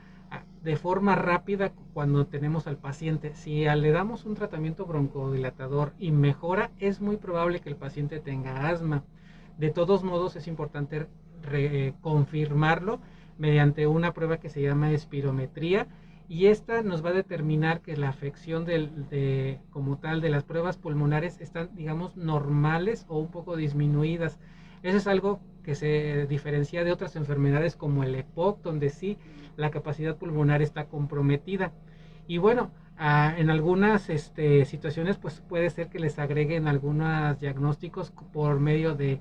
de forma rápida cuando tenemos al paciente. Si le damos un tratamiento broncodilatador y mejora, es muy probable que el paciente tenga asma. De todos modos, es importante confirmarlo mediante una prueba que se llama espirometría, y esta nos va a determinar que la afección como tal de las pruebas pulmonares están, digamos, normales o un poco disminuidas. Eso es algo que se diferencia de otras enfermedades como el EPOC, donde sí la capacidad pulmonar está comprometida. Y bueno, en algunas situaciones pues puede ser que les agreguen algunos diagnósticos por medio de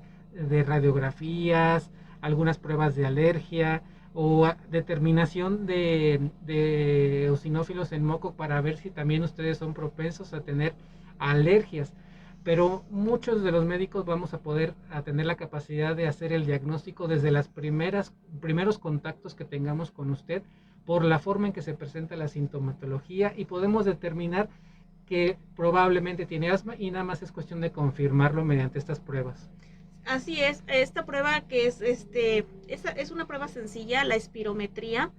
radiografías, algunas pruebas de alergia o determinación de eosinófilos en moco para ver si también ustedes son propensos a tener alergias. Pero muchos de los médicos vamos a poder tener la capacidad de hacer el diagnóstico desde los primeros contactos que tengamos con usted, por la forma en que se presenta la sintomatología, y podemos determinar que probablemente tiene asma y nada más es cuestión de confirmarlo mediante estas pruebas. Así es, esta prueba que es una prueba sencilla, la espirometría.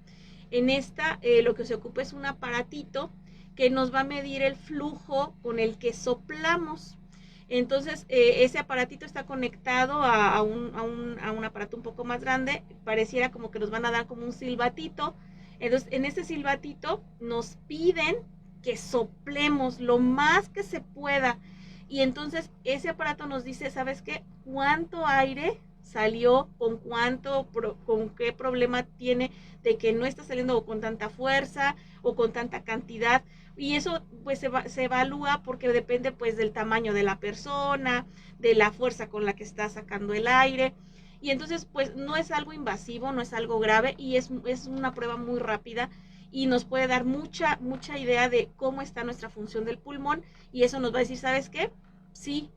En esta lo que se ocupa es un aparatito que nos va a medir el flujo con el que soplamos. Entonces, ese aparatito está conectado a un aparato un poco más grande, pareciera como que nos van a dar como un silbatito. Entonces, en ese silbatito nos piden que soplemos lo más que se pueda. Y entonces ese aparato nos dice, ¿sabes qué? ¿Cuánto aire salió? ¿Con qué problema tiene de que no está saliendo con tanta fuerza o con tanta cantidad? Y eso pues se evalúa porque depende pues del tamaño de la persona, de la fuerza con la que está sacando el aire. Y entonces pues no es algo invasivo, no es algo grave y es una prueba muy rápida y nos puede dar mucha idea de cómo está nuestra función del pulmón, y eso nos va a decir, ¿sabes qué? Sí,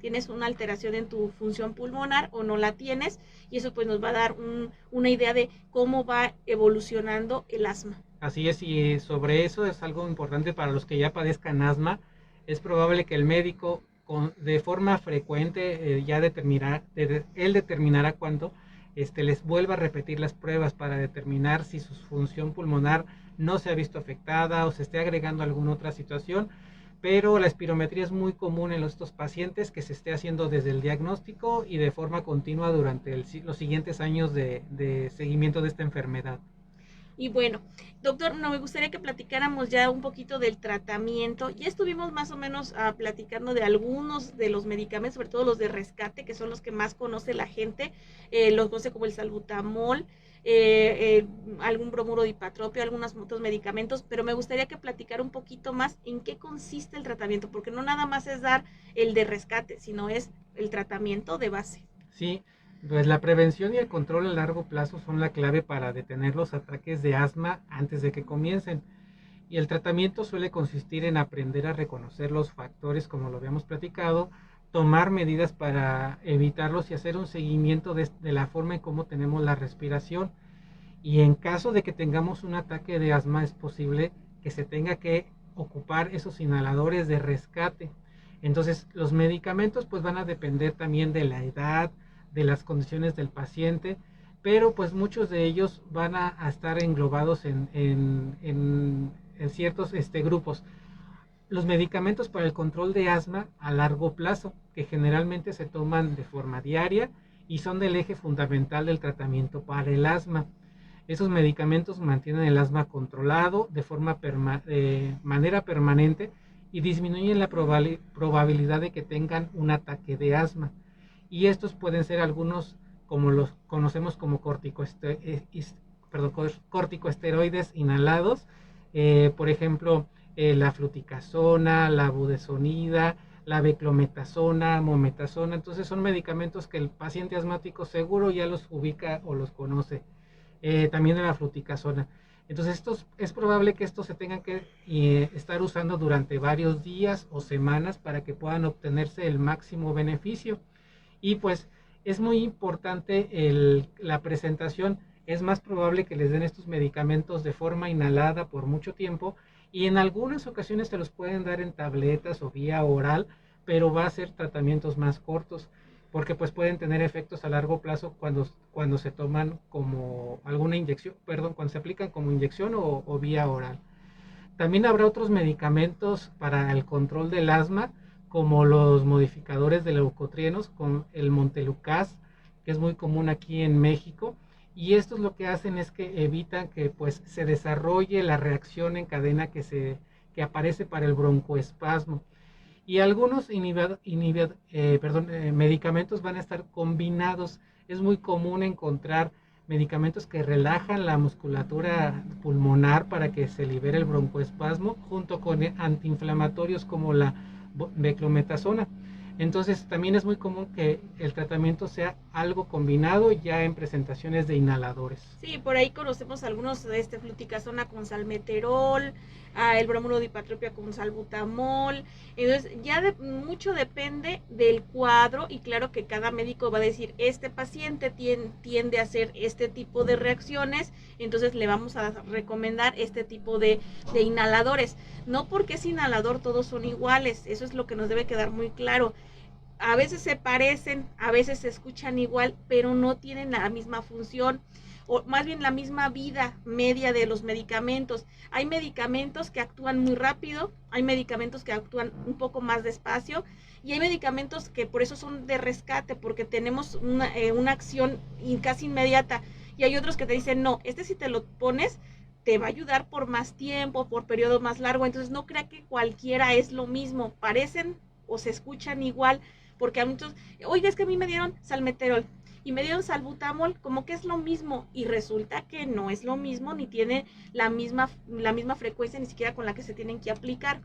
tienes una alteración en tu función pulmonar o no la tienes, y eso pues nos va a dar una idea de cómo va evolucionando el asma. Así es, y sobre eso es algo importante para los que ya padezcan asma. Es probable que el médico de forma frecuente él determinará cuándo les vuelva a repetir las pruebas para determinar si su función pulmonar no se ha visto afectada o se esté agregando alguna otra situación. Pero la espirometría es muy común en estos pacientes, que se esté haciendo desde el diagnóstico y de forma continua durante los siguientes años de seguimiento de esta enfermedad. Y bueno, doctor, no me gustaría que platicáramos ya un poquito del tratamiento. Ya estuvimos más o menos platicando de algunos de los medicamentos, sobre todo los de rescate, que son los que más conoce la gente, los conoce como el salbutamol, algún bromuro de hipatropio, algunos otros medicamentos, pero me gustaría que platicara un poquito más en qué consiste el tratamiento, porque no nada más es dar el de rescate, sino es el tratamiento de base. Sí, pues la prevención y el control a largo plazo son la clave para detener los ataques de asma antes de que comiencen. Y el tratamiento suele consistir en aprender a reconocer los factores, como lo habíamos platicado, tomar medidas para evitarlos y hacer un seguimiento de la forma en cómo tenemos la respiración. Y en caso de que tengamos un ataque de asma, es posible que se tenga que ocupar esos inhaladores de rescate. Entonces, los medicamentos pues van a depender también de la edad, de las condiciones del paciente, pero pues muchos de ellos van a estar englobados en ciertos grupos. Los medicamentos para el control de asma a largo plazo, que generalmente se toman de forma diaria y son del eje fundamental del tratamiento para el asma. Esos medicamentos mantienen el asma controlado de manera permanente y disminuyen la probabilidad de que tengan un ataque de asma. Y estos pueden ser algunos como los conocemos como corticosteroides inhalados, por ejemplo, la fluticasona, la budesonida, la beclometasona, mometasona. Entonces son medicamentos que el paciente asmático seguro ya los ubica o los conoce. También de la fluticasona. Entonces es probable que estos se tengan que estar usando durante varios días o semanas para que puedan obtenerse el máximo beneficio. Y pues es muy importante la presentación. Es más probable que les den estos medicamentos de forma inhalada por mucho tiempo y en algunas ocasiones se los pueden dar en tabletas o vía oral, pero va a ser tratamientos más cortos porque pues pueden tener efectos a largo plazo cuando se toman como alguna inyección, perdón, cuando se aplican como inyección o vía oral. También habrá otros medicamentos para el control del asma, como los modificadores de leucotrienos, con el Montelukast, que es muy común aquí en México. Y estos lo que hacen es que evitan que pues, se desarrolle la reacción en cadena que aparece para el broncoespasmo. Y algunos medicamentos van a estar combinados. Es muy común encontrar medicamentos que relajan la musculatura pulmonar para que se libere el broncoespasmo junto con antiinflamatorios como la beclometasona. Entonces también es muy común que el tratamiento sea algo combinado ya en presentaciones de inhaladores. Sí, por ahí conocemos algunos de fluticasona con salmeterol, el bromuro de hipatropia con salbutamol. Entonces, mucho depende del cuadro y claro que cada médico va a decir, este paciente tiende a hacer este tipo de reacciones, entonces le vamos a recomendar este tipo de inhaladores. No porque es inhalador todos son iguales, eso es lo que nos debe quedar muy claro. A veces se parecen, a veces se escuchan igual, pero no tienen la misma función o más bien la misma vida media de los medicamentos. Hay medicamentos que actúan muy rápido, hay medicamentos que actúan un poco más despacio y hay medicamentos que por eso son de rescate, porque tenemos una acción casi inmediata. Y hay otros que te dicen, no, si te lo pones, te va a ayudar por más tiempo, por periodo más largo. Entonces no crea que cualquiera es lo mismo, parecen o se escuchan igual, porque a muchos, oiga, es que a mí me dieron salmeterol y me dieron salbutamol, como que es lo mismo, y resulta que no es lo mismo, ni tiene la misma frecuencia, ni siquiera con la que se tienen que aplicar.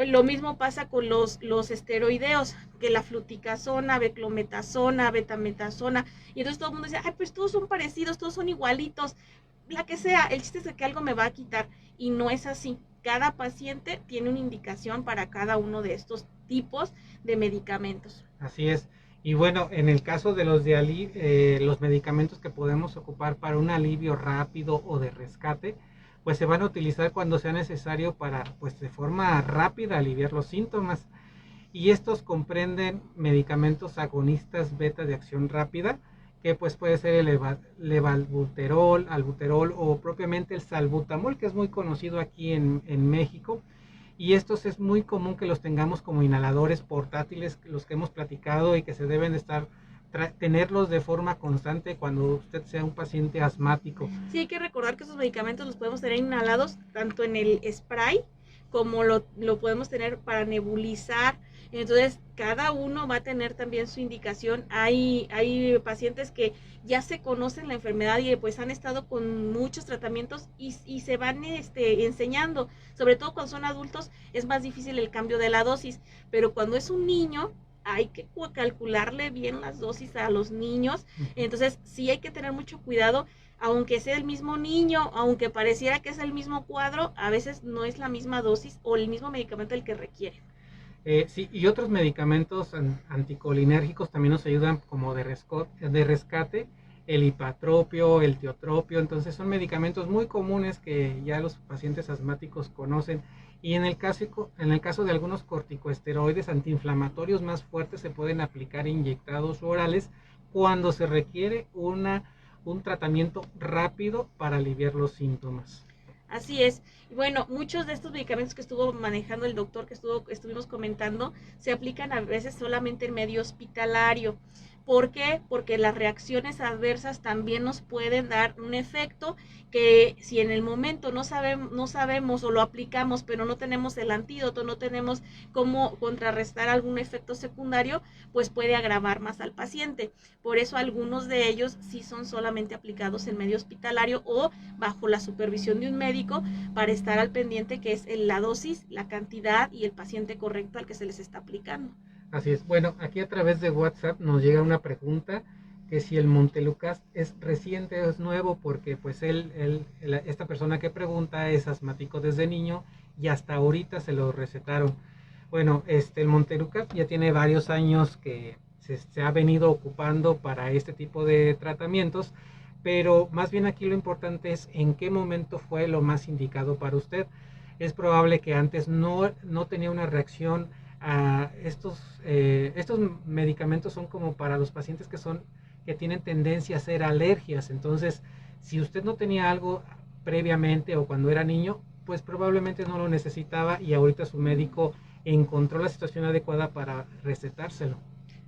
Lo mismo pasa con los esteroideos, que la fluticasona, beclometasona, betametasona, y entonces todo el mundo dice, ay, pues todos son parecidos, todos son igualitos, la que sea, el chiste es que algo me va a quitar, y no es así. Cada paciente tiene una indicación para cada uno de estos tipos de medicamentos. Así es. Y bueno, en el caso de los medicamentos que podemos ocupar para un alivio rápido o de rescate, pues se van a utilizar cuando sea necesario para, pues de forma rápida, aliviar los síntomas. Y estos comprenden medicamentos agonistas beta de acción rápida, que pues puede ser el levalbuterol, albuterol o propiamente el salbutamol, que es muy conocido aquí en México. Y estos es muy común que los tengamos como inhaladores portátiles, los que hemos platicado y que se deben estar tenerlos de forma constante cuando usted sea un paciente asmático. Sí, hay que recordar que esos medicamentos los podemos tener inhalados tanto en el spray como lo podemos tener para nebulizar. Entonces, cada uno va a tener también su indicación. Hay pacientes que ya se conocen la enfermedad y pues han estado con muchos tratamientos y se van enseñando. Sobre todo cuando son adultos es más difícil el cambio de la dosis, pero cuando es un niño hay que calcularle bien las dosis a los niños. Entonces, sí hay que tener mucho cuidado, aunque sea el mismo niño, aunque pareciera que es el mismo cuadro, a veces no es la misma dosis o el mismo medicamento el que requiere. Sí, y otros medicamentos anticolinérgicos también nos ayudan como de rescate, el hipatropio, el tiotropio, entonces son medicamentos muy comunes que ya los pacientes asmáticos conocen. Y en el caso de algunos corticosteroides antiinflamatorios más fuertes se pueden aplicar inyectados o orales cuando se requiere un tratamiento rápido para aliviar los síntomas. Así es. Y bueno, muchos de estos medicamentos que estuvo manejando el doctor, que estuvimos comentando, se aplican a veces solamente en medio hospitalario. ¿Por qué? Porque las reacciones adversas también nos pueden dar un efecto que si en el momento no sabemos o lo aplicamos, pero no tenemos el antídoto, no tenemos cómo contrarrestar algún efecto secundario, pues puede agravar más al paciente. Por eso algunos de ellos sí son solamente aplicados en medio hospitalario o bajo la supervisión de un médico para estar al pendiente que es la dosis, la cantidad y el paciente correcto al que se les está aplicando. Así es. Bueno, aquí a través de WhatsApp nos llega una pregunta que si el Montelukast es reciente o es nuevo, porque pues esta persona que pregunta es asmático desde niño y hasta ahorita se lo recetaron. Bueno, el Montelukast ya tiene varios años que se ha venido ocupando para este tipo de tratamientos, pero más bien aquí lo importante es en qué momento fue lo más indicado para usted. Es probable que antes no tenía una reacción a estos medicamentos. Son como para los pacientes que tienen tendencia a hacer alergias. Entonces, si usted no tenía algo previamente o cuando era niño, pues probablemente no lo necesitaba y ahorita su médico encontró la situación adecuada para recetárselo.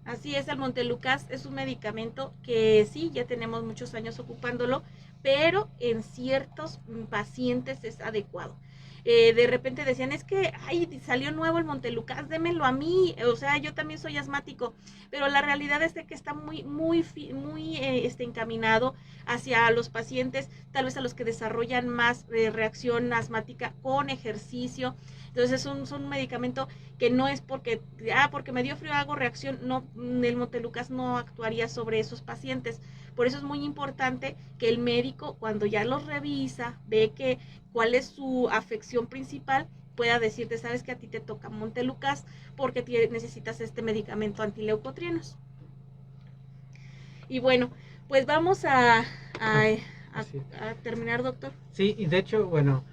Así es, el Montelukast es un medicamento que sí, ya tenemos muchos años ocupándolo, pero en ciertos pacientes es adecuado. De repente decían, es que, ay, salió nuevo el Montelukast, démelo a mí, o sea, yo también soy asmático, pero la realidad es de que está muy encaminado hacia los pacientes, tal vez a los que desarrollan más reacción asmática con ejercicio. Entonces es un medicamento que no es porque me dio frío hago reacción, no, el Montelukast no actuaría sobre esos pacientes. Por eso es muy importante que el médico, cuando ya los revisa, ve que cuál es su afección principal, pueda decirte, sabes que a ti te toca Montelukast porque necesitas este medicamento antileucotrienos. Y bueno, pues vamos a terminar, doctor. Sí, y de hecho, bueno,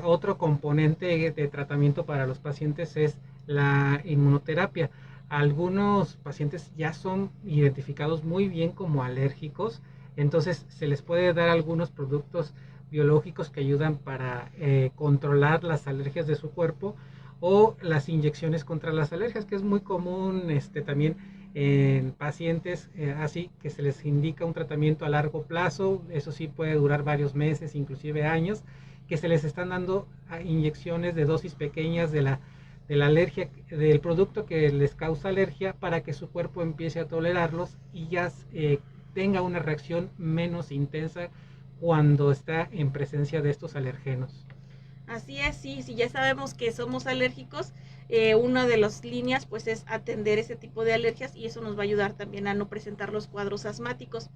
otro componente de tratamiento para los pacientes es la inmunoterapia. Algunos pacientes ya son identificados muy bien como alérgicos, entonces se les puede dar algunos productos biológicos que ayudan para controlar las alergias de su cuerpo, o las inyecciones contra las alergias, que es muy común también en pacientes así, que se les indica un tratamiento a largo plazo. Eso sí puede durar varios meses, inclusive años, que se les están dando inyecciones de dosis pequeñas de la alergia, del producto que les causa alergia, para que su cuerpo empiece a tolerarlos y ya tenga una reacción menos intensa cuando está en presencia de estos alergenos. Así es, sí, si ya sabemos que somos alérgicos, una de las líneas pues es atender ese tipo de alergias y eso nos va a ayudar también a no presentar los cuadros asmáticos.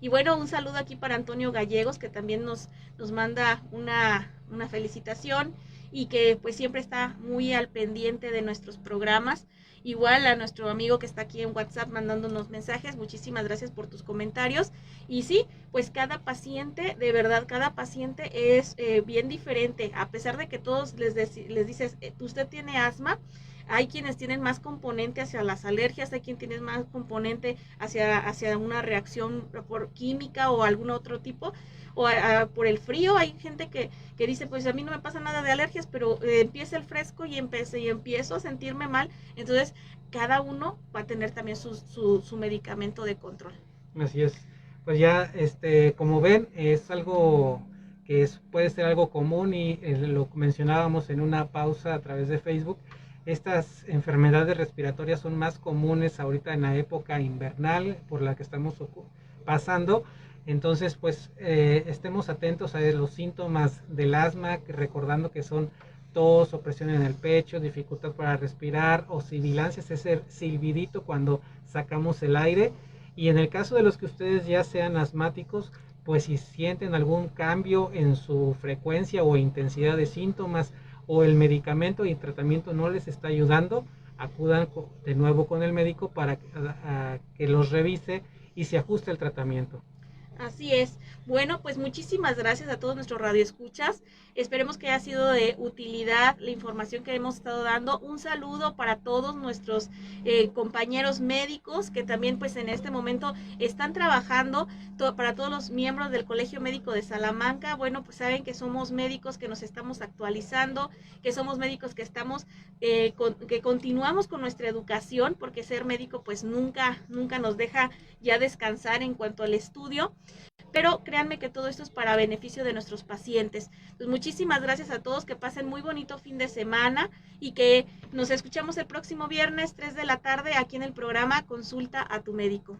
Y bueno, un saludo aquí para Antonio Gallegos, que también nos manda una felicitación y que pues siempre está muy al pendiente de nuestros programas. Igual a nuestro amigo que está aquí en WhatsApp mandándonos mensajes, muchísimas gracias por tus comentarios. Y sí, pues cada paciente, de verdad, cada paciente es bien diferente. A pesar de que todos les dices, usted tiene asma, Hay quienes tienen más componente hacia las alergias, hay quien tiene más componente hacia una reacción por química o algún otro tipo, o por el frío. Hay gente que dice, pues a mí no me pasa nada de alergias, pero empieza el fresco y empiezo a sentirme mal. Entonces, cada uno va a tener también su medicamento de control. Así es. Pues ya, como ven, es algo que puede ser algo común y lo mencionábamos en una pausa a través de Facebook. Estas enfermedades respiratorias son más comunes ahorita en la época invernal por la que estamos pasando. Entonces, pues estemos atentos a los síntomas del asma, recordando que son tos, opresión en el pecho, dificultad para respirar o sibilancias, ese silbidito cuando sacamos el aire. Y en el caso de los que ustedes ya sean asmáticos, pues si sienten algún cambio en su frecuencia o intensidad de síntomas o el medicamento y tratamiento no les está ayudando, acudan de nuevo con el médico para que los revise y se ajuste el tratamiento. Así es. Bueno, pues muchísimas gracias a todos nuestros radioescuchas. Esperemos que haya sido de utilidad la información que hemos estado dando. Un saludo para todos nuestros compañeros médicos que también pues en este momento están trabajando, para todos los miembros del Colegio Médico de Salamanca. Bueno, pues saben que somos médicos que nos estamos actualizando, que somos médicos que estamos, que continuamos con nuestra educación, porque ser médico pues nunca nos deja ya descansar en cuanto al estudio. Pero créanme que todo esto es para beneficio de nuestros pacientes. Pues muchísimas gracias a todos, que pasen muy bonito fin de semana y que nos escuchamos el próximo viernes 3 de la tarde aquí en el programa Consulta a tu Médico.